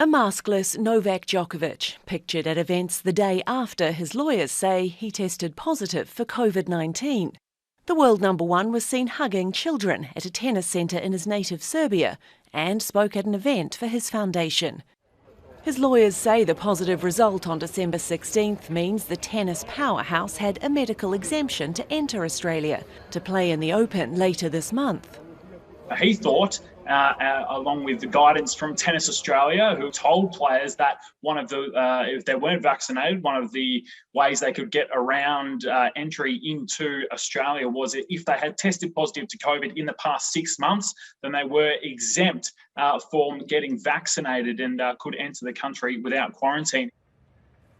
A maskless Novak Djokovic, pictured at events the day after his lawyers say he tested positive for COVID-19. The world number one was seen hugging children at a tennis centre in his native Serbia and spoke at an event for his foundation. His lawyers say the positive result on December 16th means the tennis powerhouse had a medical exemption to enter Australia to play in the Open later this month. He thought, along with the guidance from Tennis Australia, who told players that if they weren't vaccinated, one of the ways they could get around entry into Australia was if they had tested positive to COVID in the past 6 months, then they were exempt from getting vaccinated and could enter the country without quarantine.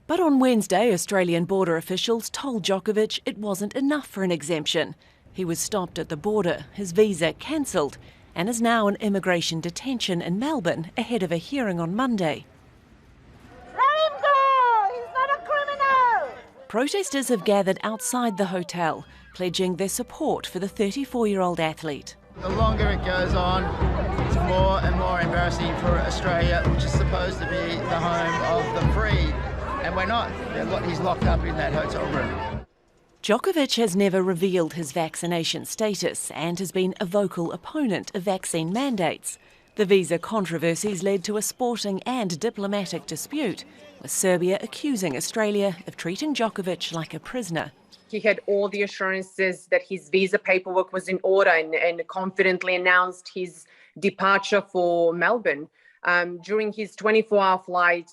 But on Wednesday, Australian border officials told Djokovic it wasn't enough for an exemption. He was stopped at the border, his visa cancelled, and is now in immigration detention in Melbourne ahead of a hearing on Monday. Let him go! He's not a criminal! Protesters have gathered outside the hotel, pledging their support for the 34-year-old athlete. The longer it goes on, it's more and more embarrassing for Australia, which is supposed to be the home of the free, and we're not. He's locked up in that hotel room. Djokovic has never revealed his vaccination status and has been a vocal opponent of vaccine mandates. The visa controversies led to a sporting and diplomatic dispute, with Serbia accusing Australia of treating Djokovic like a prisoner. He had all the assurances that his visa paperwork was in order and confidently announced his departure for Melbourne. During his 24-hour flight,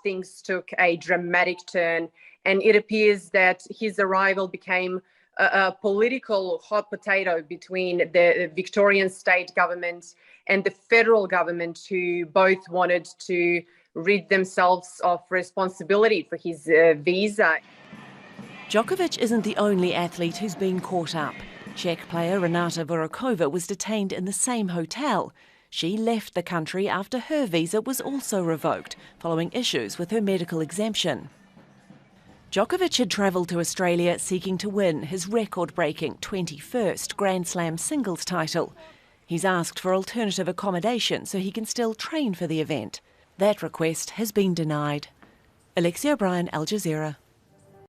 things took a dramatic turn, and it appears that his arrival became a political hot potato between the Victorian state government and the federal government, who both wanted to rid themselves of responsibility for his visa. Djokovic isn't the only athlete who's been caught up. Czech player Renata Vorokova was detained in the same hotel. She left the country after her visa was also revoked, following issues with her medical exemption. Djokovic had travelled to Australia seeking to win his record-breaking 21st Grand Slam singles title. He's asked for alternative accommodation so he can still train for the event. That request has been denied. Alexia O'Brien, Al Jazeera.